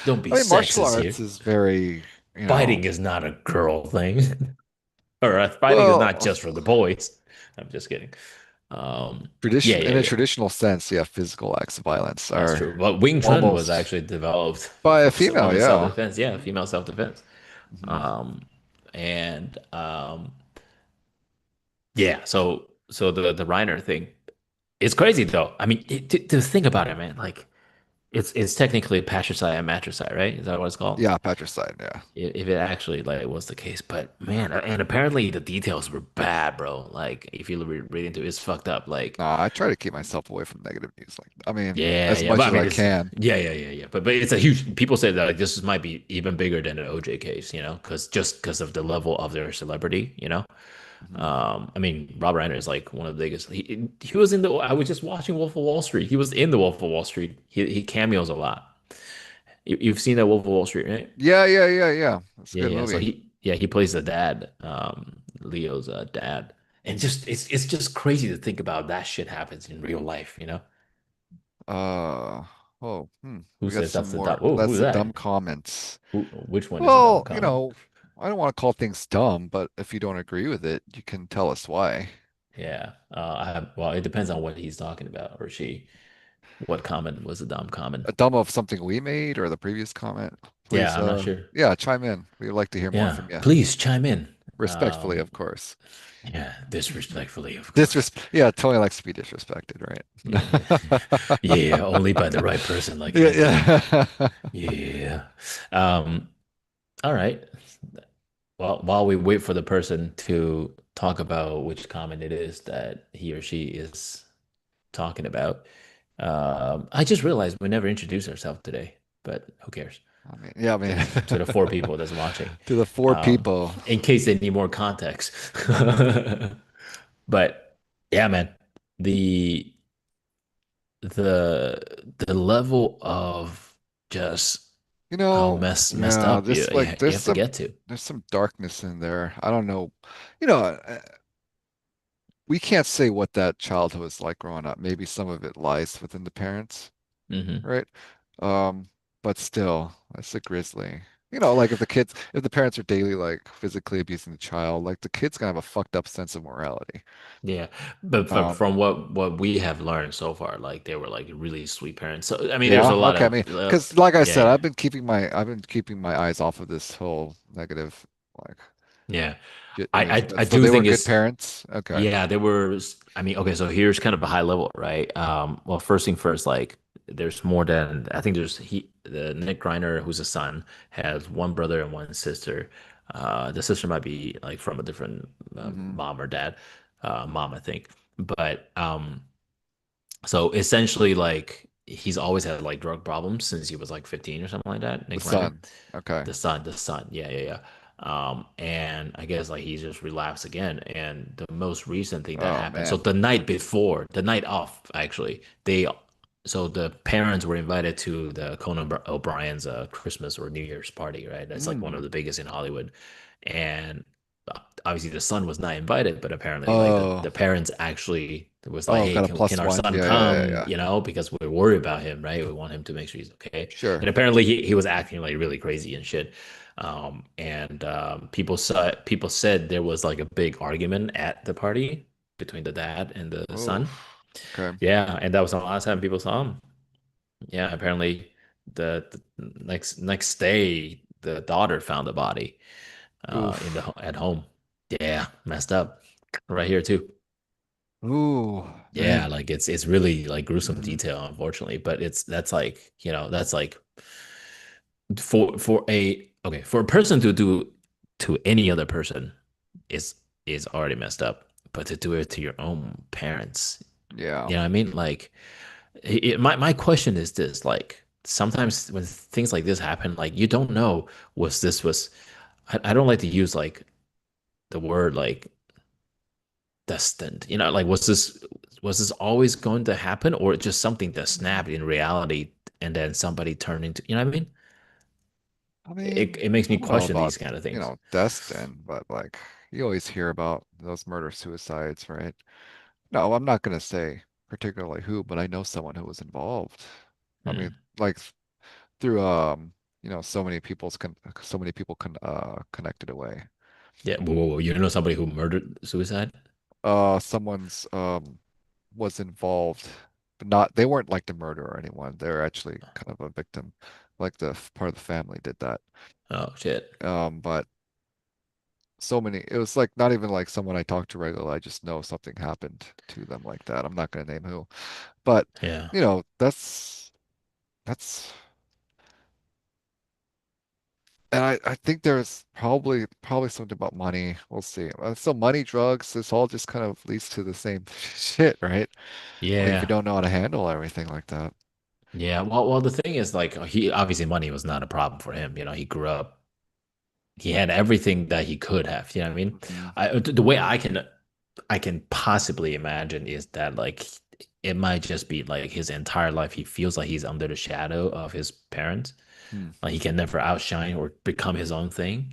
Don't be I mean, martial sexist arts here. is very, Fighting is not a girl thing. Or fighting is not well, just for the boys. I'm just kidding. Yeah, tradition yeah, in a yeah. traditional sense, yeah, physical acts of violence That's are true. But Wing Chun was almost actually developed by a for female, women's yeah. self-defense. Yeah, female self-defense. Mhm. Um, and yeah, so the Reiner thing, it's crazy though. I mean, to think about it, man. Like it's technically patricide and matricide, right? Is that what it's called? Yeah, patricide, yeah. If it actually like was the case. But man, and apparently the details were bad, bro. Like if you read into it, it's fucked up. Like Nah, I try to keep myself away from negative news. Like, I mean, yeah, as yeah. But much I as mean, I it's can. yeah, yeah, yeah, yeah. But it's a huge. People say that like this might be even bigger than an OJ case, because of the level of their celebrity, Mhm. I mean, Rob Reiner is like one of the biggest. He was in the. I was just watching Wolf of Wall Street. He was in the Wolf of Wall Street. He cameos a lot. You've seen that Wolf of Wall Street, right? Yeah, yeah, yeah, yeah. It's a Yeah, good yeah. So movie. he plays the dad, Leo's dad, and just it's just crazy to think about that shit happens in real life. Uh, Who we got says some that's the more. dumb? Oh, That's who's the dumb that? comments. Which one is a dumb Well, comment? I don't want to call things dumb, but if you don't agree with it, you can tell us why. Yeah. Well, it depends on what he's talking about or she. What comment was the dumb comment? A dumb of something we made or the previous comment? Please, Yeah, I'm not sure. yeah, chime in. We'd like to hear more Yeah, from you. please chime in. Respectfully, Um, of course. yeah, disrespectfully, of course. Disres yeah, Tony likes to be disrespected, Yeah, right? yeah, only by the right person like Yeah, Anthony. yeah. Yeah. Um, all right. Well, while we wait for the person to talk about which comment it is that he or she is talking about, I just realized we never introduced ourselves today, but who cares? I mean, yeah, I To mean, to the four people that's watching, to the four um, people. in case they need more context. But yeah, man, the the level of just how messed Yeah, up this like you have to get to. there's some darkness in there. I don't know. You know, we can't say what that childhood was like growing up. Maybe some of it lies within the parents, Hmm. right? Um, but still, that's a grisly. Like if the parents are daily like physically abusing the child, like the kid's gonna have a fucked up sense of morality. Yeah, but Um, from what we have learned so far, like they were like really sweet parents. So I mean, there's yeah, a lot okay. I of mean, because like I yeah, said, yeah, I've been keeping my eyes off of this whole negative like yeah. shit I news. I, But I so do they were think good it's parents. Okay. yeah, there were, I mean, okay, so here's kind of a high level, right? Well, first thing first, like there's more than, I think the Nick Griner, who's a son, has one brother and one sister. The sister might be like from a different Hmm. mom or dad, mom, I think. But so essentially, like he's always had like drug problems since he was like 15 or something like that, The Nick Griner. son. Okay. The son, yeah, yeah, yeah. And I guess like he just relapsed again. And the most recent thing that Oh happened, so man. the night before, the night off, actually, so the parents were invited to the Conan O'Brien's Christmas or New Year's party, right? That's like one of Mm. the biggest in Hollywood. And obviously the son was not invited, but apparently like the Oh. parents actually was like, Oh, hey, got a can plus our one. son Yeah, yeah, yeah, come? yeah. You know, because we're worried about him, right? We want him to make sure he's okay. And Sure. apparently he was acting like really crazy and shit. And people said there was like a big argument at the party between the dad and the Oh. son. Okay. Yeah, and that was the last time people saw him. Yeah, apparently the next day the daughter found the body Oof. at home. Yeah, messed up. Right here too. Ooh, Yeah, man. like it's really like gruesome Hmm. detail, unfortunately, but that's like, that's like for a person to do to any other person is is already messed up, but to do it to your own parents, Yeah. you know what I mean? Like my question is this, like sometimes when things like this happen, like you don't know was I don't like to use like the word like destined. Like was this always going to happen or just something that snapped in reality and then somebody turned into, you know what I mean? I It mean, it makes I me don't know question about, these kind of things. destined, but like you always hear about those murder suicides, right? No, I'm not gonna say particularly who, but I know someone who was involved. I mean, Hmm. like through so many people connected away. Yeah. Whoa, whoa, whoa. You know somebody who murdered suicide? Someone's was involved, but not they weren't like the murderer or anyone. They're actually kind of a victim. Like part of the family did that. Oh shit. But so many it was like not even like someone I talked to regularly. I just know something happened to them like that. I'm not gonna name who. But Yeah. that's and I think there's probably something about money. We'll see. So money, drugs, this all just kind of leads to the same shit, right? Like if you Yeah. don't know how to handle everything like that. Yeah. Well, the thing is, like, he obviously money was not a problem for him. He grew up, he had everything that he could have. You know what I mean? Hmm. The way I can possibly imagine is that like it might just be like his entire life he feels like he's under the shadow of his parents. Hmm. Like he can never outshine or become his own thing.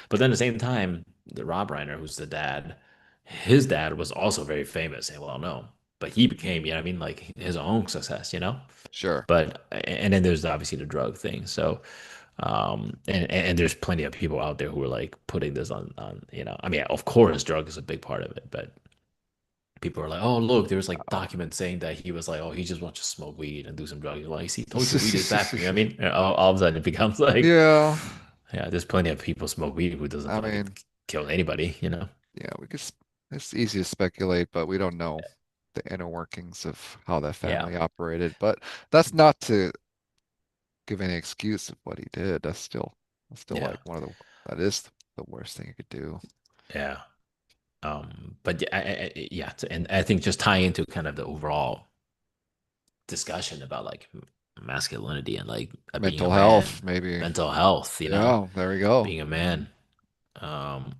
But then at the same time, the Rob Reiner, who's the dad, his dad was also very famous and well known. But he became, you know what I mean, like his own success. Sure. But and then there's obviously the drug thing. So and there's plenty of people out there who are like putting this on. I mean, of course drug is a big part of it, but people are like, "Oh, look, there's like Oh. documents saying that he was like, oh, he just wants to smoke weed and do some drugs." Like, see, told you weed is bad for you. I mean, all of a sudden it becomes like, Yeah, yeah, there's plenty of people smoke weed who doesn't I fucking mean, kill anybody. yeah, it's easy to speculate, but we don't know the inner workings of how that Yeah, family operated. But that's not to give any excuse of what he did. That's still yeah, like one of that is the worst thing you could do. yeah. But yeah, yeah, and I think just tying into kind of the overall discussion about like masculinity and like being a Mental health, man, maybe. mental health, Yeah, there we go. being a Hmm. man. Um,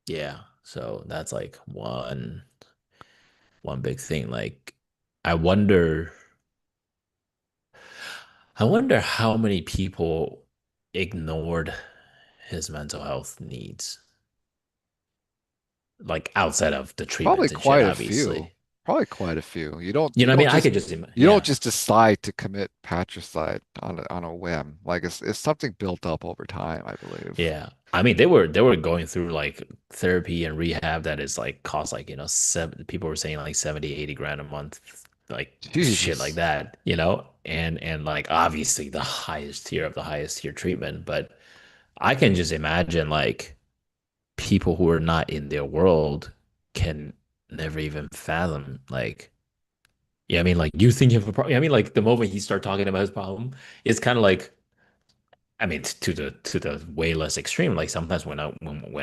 yeah, so that's like one big thing. Like, I wonder, I wonder how many people ignored his mental health needs, like outside of the Probably treatments and shit, quite a few. obviously. Probably quite a few. You know what I mean? I could just, You don't yeah. just decide to commit patricide on a whim. Like it's something built up over time, I believe. Yeah. I mean, they were going through like therapy and rehab that is like cost like, seven people were saying like 70, 80 grand a month, like shit like Jesus. that. And like obviously the highest tier of the highest tier treatment, but I can just imagine like people who are not in their world can never even fathom like, yeah, I mean, like you think you have a problem. I mean, like the moment he start talking about his problem, it's kind of like, I mean, to the way less extreme. Like sometimes when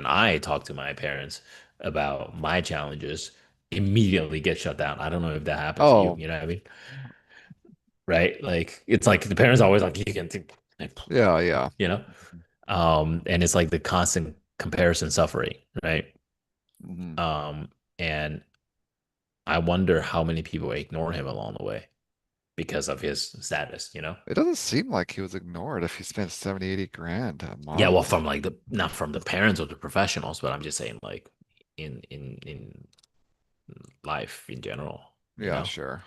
I talk to my parents about my challenges, immediately get shut down. I don't know if that happened to you. Oh, You know what I mean? Right? Like it's like the parents always like you can think, yeah, yeah. you know. And it's like the constant comparison suffering, right? Hmm. And I wonder how many people ignore him along the way because of his status. It doesn't seem like he was ignored if he spent 70, 80 grand a Yeah, well, month. from like the not from the parents or the professionals, but I'm just saying like in life in general, you Yeah, know? sure.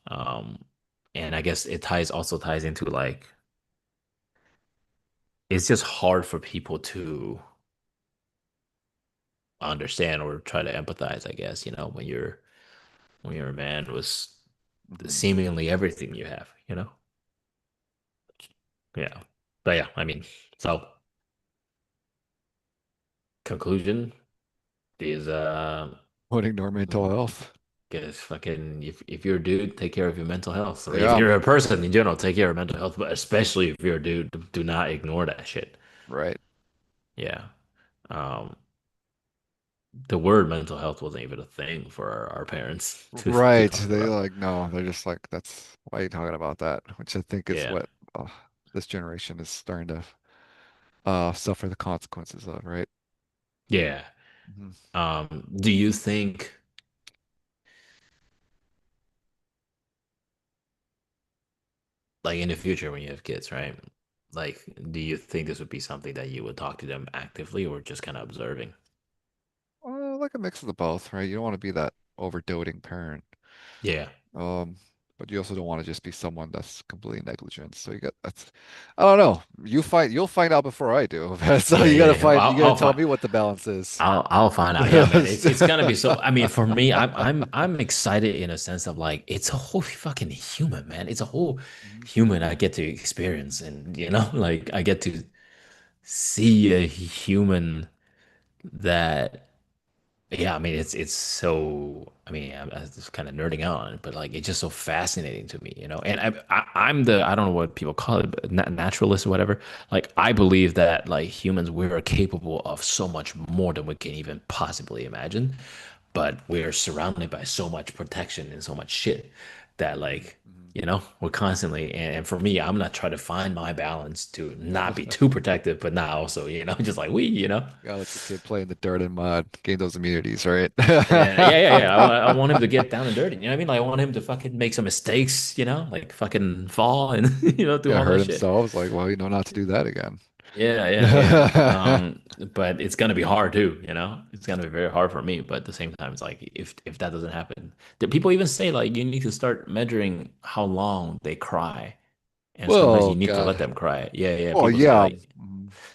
Um, and I guess it also ties into like it's just hard for people to understand or try to empathize, I guess, when you're a man with Hmm. seemingly everything you have. Yeah. But yeah, I mean, so conclusion is Would ignore mental health. guess fucking if you're a dude, take care of your mental health. Or if Yeah, you're a person in general, take care of mental health, but especially if you're a dude, do not ignore that shit. right. Yeah. Um, the word mental health wasn't even a thing for our parents to Right. talk They about. like no, they're just like that's why are you talking about that? Which I think is Yeah. what this generation is starting to suffer the consequences of, right? Yeah. Mhm. Do you think like in the future when you have kids, right? Like, do you think this would be something that you would talk to them actively or just kind of observing? Like a mix of the both, right? You don't want to be that over-doting parent. Yeah. Um, but you also don't want to just be someone that's completely negligent. So you got that's I don't know. You'll find out before I do. So Yeah, yeah, yeah. Well, you gotta I'll tell find me what the balance is. I'll find out. Yeah, man. It's gonna be so. I mean, for me, I'm excited in a sense of like it's a whole fucking human, man. It's a whole Mhm. human I get to experience, and like I get to see a human that. Yeah, I mean, it's so. I mean, I'm just kind of nerding out on it, but like it's just so fascinating to me. And I'm the I don't know what people call it, but naturalist or whatever. Like I believe that like humans we're capable of so much more than we can even possibly imagine, but we're surrounded by so much protection and so much shit that Mhm. like Mhm. we're constantly and for me, I'm not trying to find my balance to not be too protective, but not also just like we. Gotta let your kid play in the dirt and mud, gain those immunities, right? Yeah, yeah, yeah, yeah. I want him to get down and dirty. You know what I mean? Like I want him to fucking make some mistakes, like fucking fall and do Yeah, all hurt that shit. himself. It's like, well, you know not to do that again. Yeah, yeah, yeah. But it's gonna be hard too. It's gonna be very hard for me. But at the same time, it's like if that doesn't happen, people even say like you need to start measuring how long they cry, and sometimes you Well, need to let God. them cry. Yeah, yeah. Well, People say yeah. like.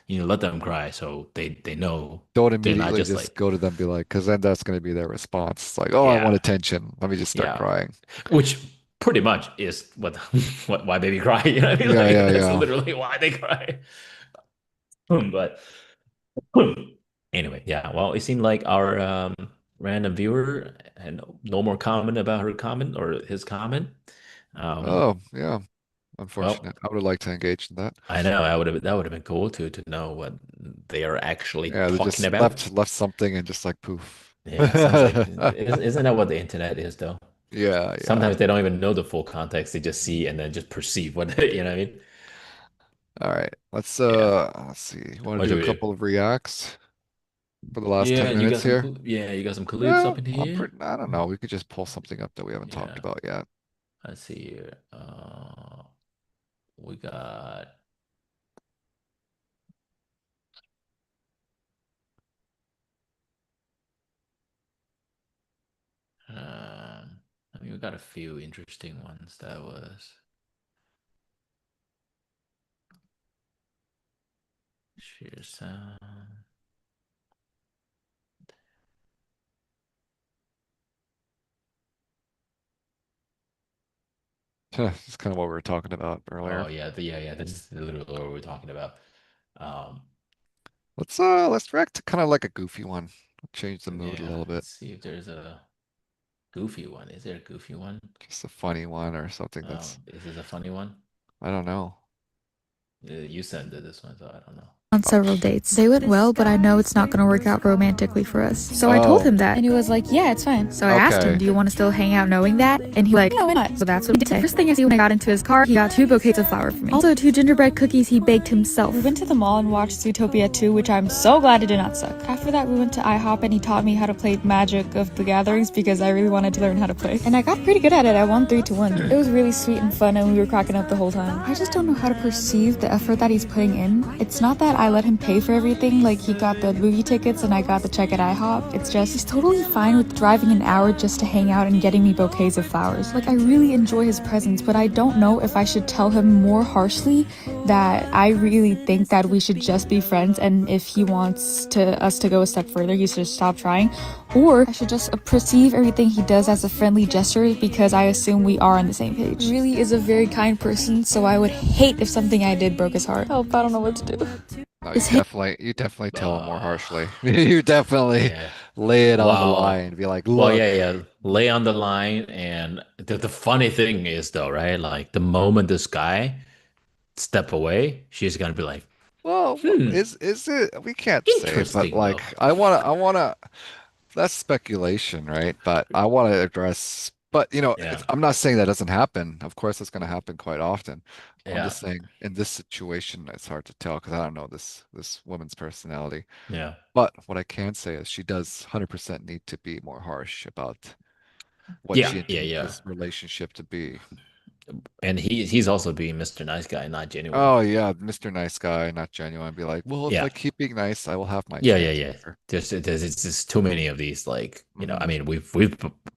you let them cry so they know Don't they're not immediately just just like, go to them and be like, because then that's going to be their response. It's like, oh, I want yeah, attention. Let me just start yeah, crying. which pretty much is what what why baby cry. You know what I mean? Yeah, Like yeah, that's yeah. literally why they cry. But anyway, yeah. Well, it seemed like our random viewer had no more comment about her comment or his comment. Um, Oh, yeah. well, Unfortunate. I would have liked to engage in that. I know that would have been cool to know what they are actually Yeah, they talking just about. left something and just like poof. Yeah, sounds like isn't that what the internet is though? Yeah, yeah. Sometimes they don't even know the full context. They just see and then just perceive what you know what I mean? All right. Yeah. Let's see. Want to What do a should we do? couple of reacts for the last Yeah, 10 you got minutes some here? yeah, you got some clips Yeah, up in here. I don't know. We could just pull something up that we haven't talked Yeah. about yet. Let's see here. We got I mean we got a few interesting ones that was share sound. It's kind of what we were talking about Oh earlier. yeah, yeah, that's literally what we're talking about. Um Let's react to kind of like a goofy one. Change the mood a yeah, little bit. let's see if there's a goofy one. Is there a goofy one? Just a funny one or something that's Is this a funny one? I don't know. You sent it this one, so I don't know. On Oh, several dates. They went well, but I know it's not going to work out romantically for us. So I told oh, him that, and he was like, yeah, it's fine. So I asked him, okay. do you want to still hang out knowing that? And he was like, no, why not? So that's what he did. First thing I see when I got into his car, he got 2 bouquets of flowers for me. Also 2 gingerbread cookies he baked himself. We went to the mall and watched Zootopia 2, which I'm so glad it did not suck. After that, we went to IHOP and he taught me how to play Magic of the Gatherings because I really wanted to learn how to play. And I got pretty good at it. I won 3-1. It was really sweet and fun and we were cracking up the whole time. I just don't know how to perceive the effort that he's putting in. It's not that I let him pay for everything, like he got the movie tickets and I got the check at IHOP. It's just he's totally fine with driving an hour just to hang out and getting me bouquets of flowers. Like I really enjoy his presence, but I don't know if I should tell him more harshly that I really think that we should just be friends, and if he wants to us to go a step further, he should stop trying, or I should just perceive everything he does as a friendly gesture because I assume we are on the same page. He really is a very kind person, so I would hate if something I did broke his heart. Help, I don't know what to do. No, Is him you definitely tell him more Uh, harshly. You definitely yeah. lay it on the Wow. line. Be like, Well, look, yeah, yeah. Lay on the line, and the funny thing is though, right? Like the moment this guy step away, she's gonna be like, well, hmm, is it? We can't say, but interesting like, though. I wanna. That's speculation, right? But I want to address. But Yeah, I'm not saying that doesn't happen. Of course, it's going to happen quite often. I'm yeah, just saying in this situation, it's hard to tell because I don't know this woman's personality. yeah, But what I can say is she does 100% need to be more harsh about what yeah, she yeah, intends yeah. this relationship to be. And he's also being Mr. Nice Guy, not genuine. Oh yeah, Mr. Nice Guy, not genuine. Be like, well, if I Yeah, keep being nice, I will have my yeah, yeah, chance yeah. with her. There's it's just too many of these. Like, I Hmm. mean, we've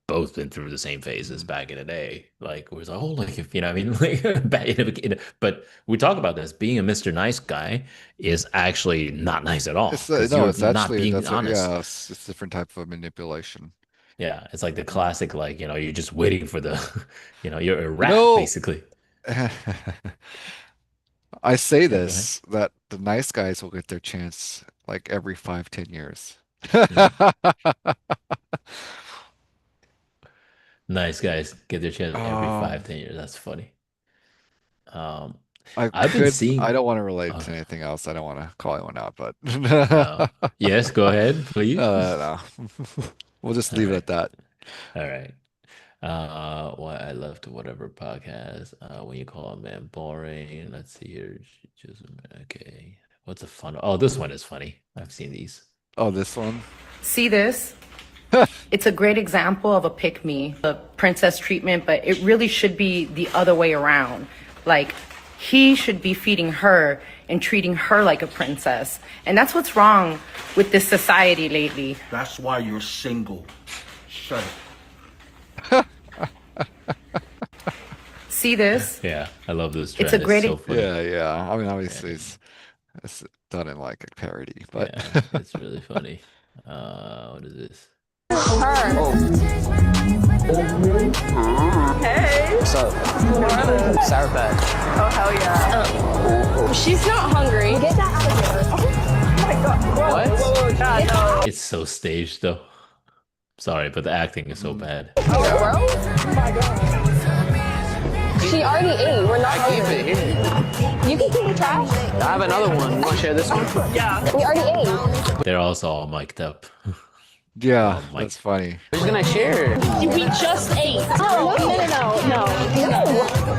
both been through the same phases Hmm. back in the day. Like, it was like, oh, like if I mean, like, but we talk about this. Being a Mr. Nice Guy is actually not nice at all It's because no, you're it's not actually being that's what honest. yeah, it's different type of manipulation. Yeah, it's like the Mm. classic, like, you're just waiting for the, you're a You rat know, basically. I say Yeah, go ahead. this that the nice guys will get their chance like every 5, 10 years. Yeah, nice guys get their chance every five, Um, 10 years. That's funny. Um, I I've been could, I seeing. don't want to relate Uh, to anything else. I don't want to call anyone out, but uh, yes, go ahead, please. no. We'll just All leave it right, at that. all right. Why I left whatever podcast. When you call a man boring. Let's see here. Just okay. What's a fun? Oh, this one is funny. I've seen these. Oh, this one? See this? It's a great example of a pick me, a princess treatment, but it really should be the other way around. Like, he should be feeding her and treating her like a princess. And that's what's wrong with this society lately. That's why you're single. Shut it. See this? Yeah, I love this It's a trend. It's great so funny. Yeah, yeah. I mean, Yeah, obviously, yeah. It's done in like a parody, but Yeah, it's really funny. What is this? What's up? Sour Patch. Oh, hell yeah. She's not hungry. Get that out of here. Oh my God. What? Yeah, no. It's so staged though. Sorry, but the acting is so mm, bad. Oh, bro. She already ate. We're not hungry. I keep it here. You can keep the trash. I have another one. You want to share this one? Yeah. We already ate. They're also all mic'd up. They're yeah, all that's mic'd. funny. Who's gonna share? We just ate. Oh, no.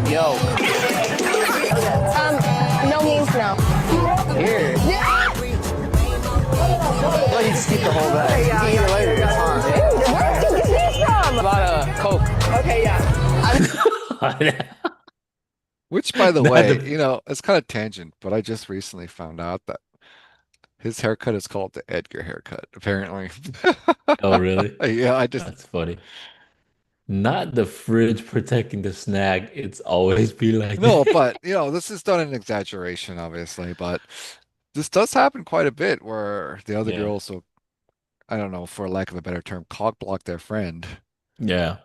Yo. No means no. Here. Well, you just keep the whole bag. Yeah, you can eat it later. It's fine. Where did you get these from? About a Coke. Okay, yeah. Which, by the Not way, the. it's kind of tangent, but I just recently found out that his haircut is called the Edgar haircut, apparently. Oh, really? Yeah, I just That's funny. Not the fridge protecting the snack. It's always be like no, that. but this is done in exaggeration, obviously, but this does happen quite a bit where the other Yeah. girls will, I don't know, for lack of a better term, cock block their friend. Yeah.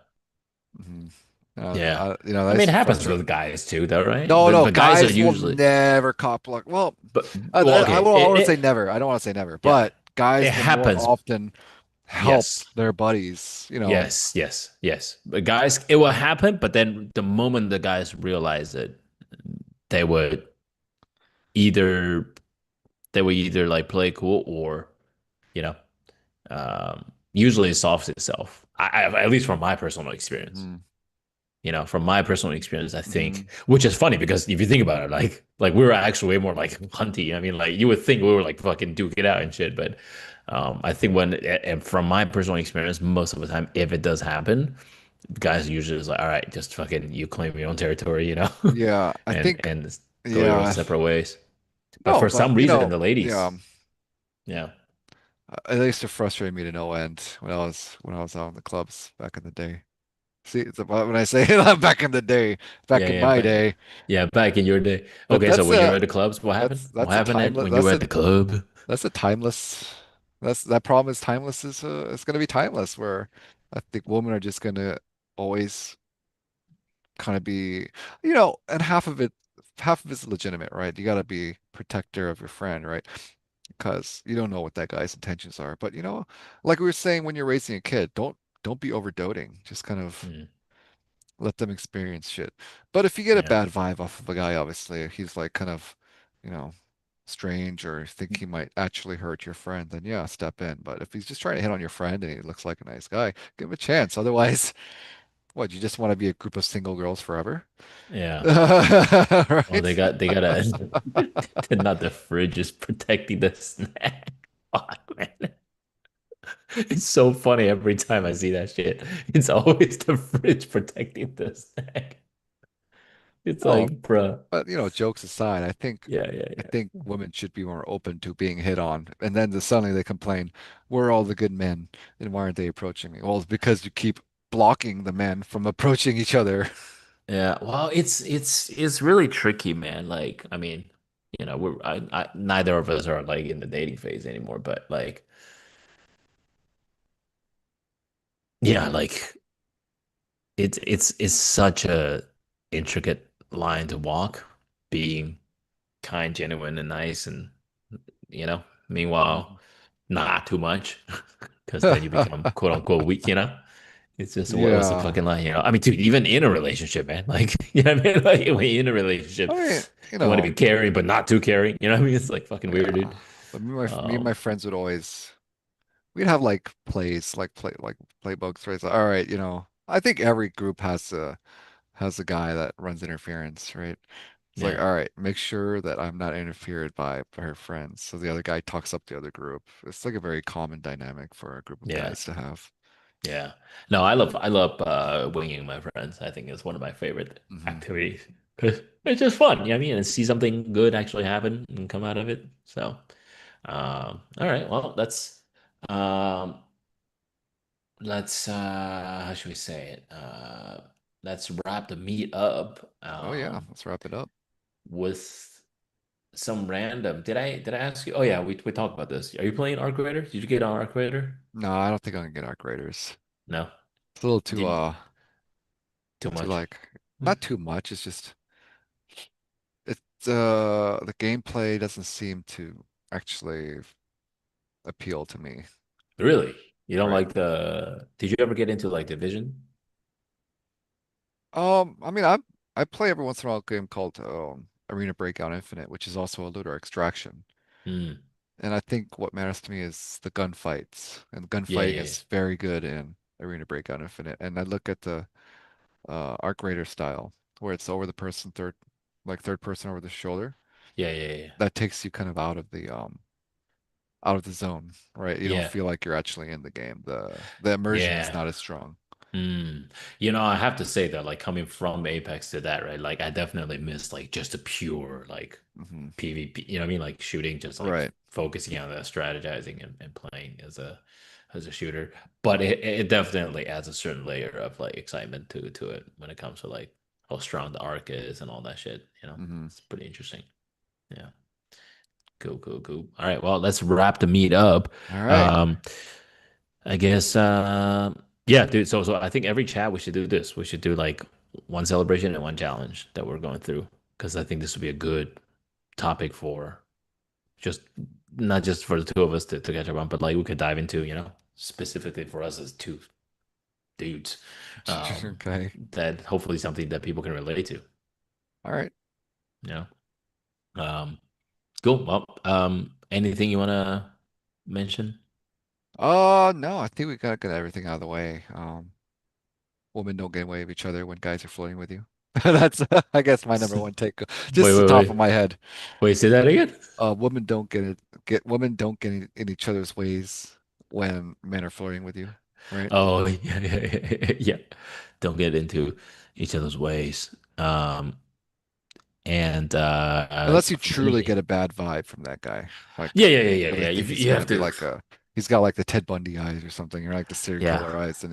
Mhm. Yeah. I mean, That's it happens frustrating. with guys too, though, right? No, no, But guys are guys will usually, never cock block. Well, but well, I okay. will always say never. I don't want to say never, Yeah, but it guys will more happens. often help Yes. their buddies, Yes. Yes. Yes. But guys, it will happen. But then the moment the guys realize it, they would either like play cool or, you know, usually it solves itself. At least from my personal experience. hmm From my personal experience, I think, hmm which is funny because if you think about it, like we were actually way more like hunty. I mean, like you would think we were like fucking duke it out and shit, but I think and from my personal experience, most of the time, if it does happen, guys usually is like, all right, just fucking you claim your own territory, Yeah, I and think, go your own yeah, separate ways. But no, for but some reason, the yeah, ladies, yeah, it used to frustrate me to no end when I was out in the clubs back in the day. See, it's about when I say back in the day, yeah, back in yeah, my but day. yeah, back in your day. But Okay, so when you were at the clubs, what happened? What that's a happened timeless when you were at the club? that's a timeless that problem is timeless is it's gonna be timeless where I think women are just gonna always kind of be and half of it's legitimate, right? You gotta be protector of your friend, right? Because you don't know what that guy's intentions are. But like we were saying when you're raising a kid, don't be overdoting. Just kind of Hmm, let them experience shit. But if you get a yeah. bad vibe off of a guy, obviously, if he's like kind of, you know, strange or think he might actually hurt your friend, then yeah, step in. But if he's just trying to hit on your friend and he looks like a nice guy, give him a chance. Otherwise, what, you just want to be a group of single girls forever? Yeah. Well, Right? they gotta not the fridge is protecting the snack. Fuck, man. It's so funny every time I see that shit. It's always the fridge protecting the snack. It's No, like, bruh. but jokes aside, Yeah, yeah, I yeah. think women should be more open to being hit on. And then suddenly they complain, "We're all the good men, and why aren't they approaching me?" Well, it's because you keep blocking the men from approaching each other. Yeah. Well, it's really tricky, man. Like, I mean, neither of us are like in the dating phase anymore, but like, yeah, like it's such a intricate line to walk, being kind, genuine, and nice, and meanwhile, Mhm. not too much, because then you become quote unquote weak. It's just what's the Yeah. fucking line? I mean, dude, even in a relationship, man, like you know what I mean, like when you're in a I relationship, mean, you want to be caring but not too caring. You know what I mean? It's like fucking weird, yeah. dude. But me and my Um, friends would always we'd have like plays, like playbooks, right? So, all right, I think every group has a guy that runs interference, right? It's like, yeah, all right, make sure that I'm not interfered by her friends. So the other guy talks up the other group. It's like a very common dynamic for a group of yeah. guys to have. Yeah. No, I love winging my friends. I think it's one of my favorite Hmm activities because it's just fun. You know what I mean? And see something good actually happen and come out of it. So, all right. Well, um, let's how should we say it? Let's wrap the meet up Oh yeah, let's wrap it up. with some random. Did I ask you? Oh yeah, we talked about this. Are you playing Arc Raider? Did you get on Arc Raider? No, I don't think I'm gonna get Arc Raiders. No. It's a little too Did too too much? like not too much. It's just it's the gameplay doesn't seem to actually appeal to me. Really? You don't Right. like the? Did you ever get into like Division? I mean, I play every once in a while a game called Arena Breakout Infinite, which is also a looter extraction. Hmm. And I think what matters to me is the gunfights, and Yeah, gunfighting yeah, yeah, is very good in Arena Breakout Infinite. And I look at the Arc Raider style, where it's over the person third person over the shoulder. yeah, yeah, yeah. That takes you kind of out of the zone, right? You don't Yeah. feel like you're actually in the game. The immersion is Yeah. not as strong. Mm. I have to say that like coming from Apex to that, right? Like I definitely miss like just a pure like Hmm. PvP, you know what I mean? Like shooting, just like Right. focusing on the strategizing and playing as a shooter. But it definitely adds a certain layer of like excitement to it when it comes to like how strong the arc is and all that shit, you know? Hmm. It's pretty interesting. Yeah. Cool, cool, cool. All right, well, let's wrap the meet up. All right. Um, I guess yeah, dude. So I think every chat we should do this. We should do like one celebration and one challenge that we're going through because I think this would be a good topic for just not just for the two of us to catch up on, but like we could dive into, specifically for us as two dudes. Okay. That hopefully something that people can relate to, All right. you know. Um, cool. Well, anything you wanna mention? No, I think we got to get everything out of the way. Women don't get away with each other when guys are flirting with you. That's, I guess, my number one take. Wait, Just the wait, top of wait. my head. Wait, say that again? Women don't women don't get in each other's ways when men are flirting with you, right? Oh, yeah, yeah, yeah, yeah. Don't get into each other's ways. And Unless you for truly get me, a bad vibe from that guy, like yeah, yeah, yeah, yeah, really yeah. think he's You gonna have be to, like he's got like the Ted Bundy eyes or something, or like the serial yeah. killer eyes, and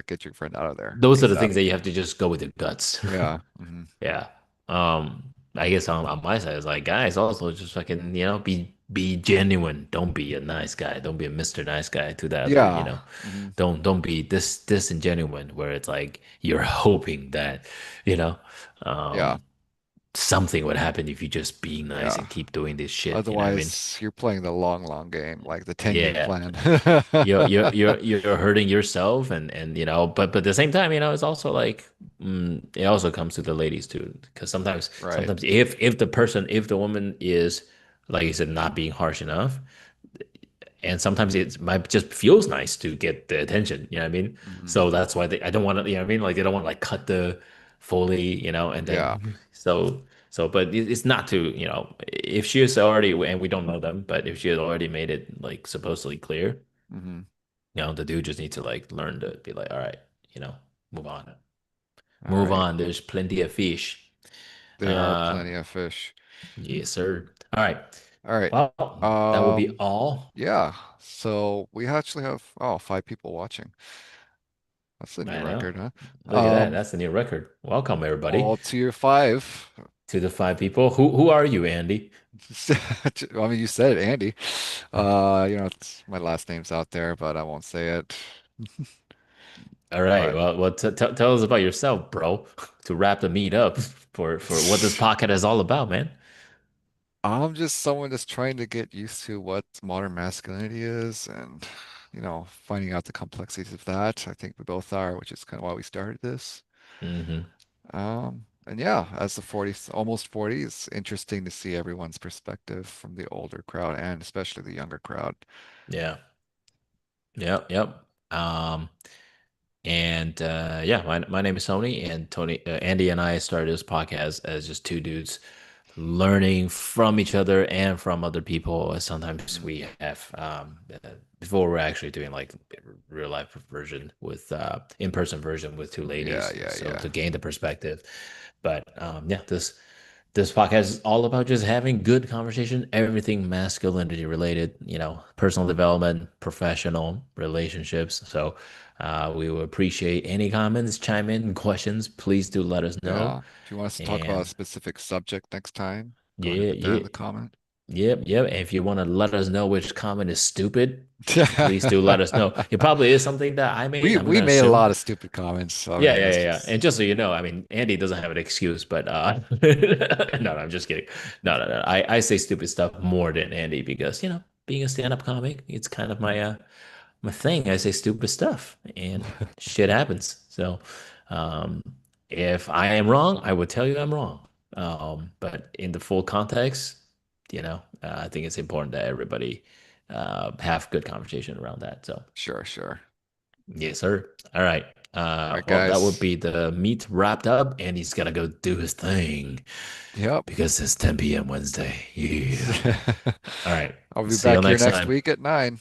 get your friend out of there Those are the things ASAP. that you have to just go with your guts. Yeah. Hmm. Yeah. I guess on my side, it's like guys also just fucking, be genuine. Don't be a nice guy. Don't be a Mr. Nice Guy to the other, Yeah. Hmm. Don't be disingenuine where it's like you're hoping that, you know, Yeah. um something would happen if you just be nice Yeah. and keep doing this shit, you know what I mean? Otherwise, you're playing the long game, like the 10-year Yeah. plan. You're hurting yourself and but at the same time, it's also like it also comes to the ladies too. Because Right. sometimes if the woman is like you said, not being harsh enough, and sometimes it might just feels nice to get the attention, you know what I mean? Hmm. So that's why I don't want to, you know what I mean? Like they don't want to like cut the Foley, and Yeah. then but it's not to, if she is already, and we don't know them, but if she has already made it like supposedly clear, Hmm. the dude just needs to like learn to be like, all right, you know, move on. All Move right. on. There's plenty of fish. There are Uh, plenty of fish. yes, sir. All right. All right. Well, that will be all. Yeah. So we actually have 5 people watching. That's a new I know. record, huh? Look at that. That's the new record. Welcome, everybody, All to your 5. to the five people. Who are you, Andy? I mean, you said it, Andy. My last name's out there, but I won't say it. All right. But Well, tell us about yourself, bro, to wrap the meet up for what this podcast is all about, man. I'm just someone that's trying to get used to what modern masculinity is and, finding out the complexities of that. I think we both are, which is kind of why we started this. Hmm. And yeah, as the 40s, almost 40s, it's interesting to see everyone's perspective from the older crowd and especially the younger crowd. Yeah. Yep. Yep. And yeah, my name is Tony, and Andy and I started this podcast as just two dudes learning from each other and from other people. Sometimes Mhm. we have before we're actually doing like real life version with in-person version with two Yeah, ladies, yeah, so yeah. to gain the perspective. But yeah, this podcast is all about just having good conversation, everything masculinity related, personal development, professional relationships. So we will appreciate any comments, chime in, questions. Please do let us know. Yeah. Do you want us to talk about a And specific subject next time? Go ahead and Yeah, put that in yeah. the comment. Yep. And if you want to let us know which comment is stupid, please do let us know. It probably is something that I made. I'm We gonna made a assume. lot of stupid comments. I Yeah, mean, yeah, it's yeah, yeah. just And just so you know, I mean, Andy doesn't have an excuse, but no, I'm just kidding. No. I say stupid stuff more than Andy because, being a stand-up comic, it's kind of my thing. I say stupid stuff and shit happens. So, um, if I am wrong, I would tell you I'm wrong. But in the full context, I think it's important that everybody have good conversation around that. So, sure, sure. yes, sir. All right. All right, Well, that would guys. be the meet wrapped up, and he's gonna go do his thing Yep. because it's 10 p.m. Wednesday. Yeah. All right. I'll be See you back here next next time. week at 9.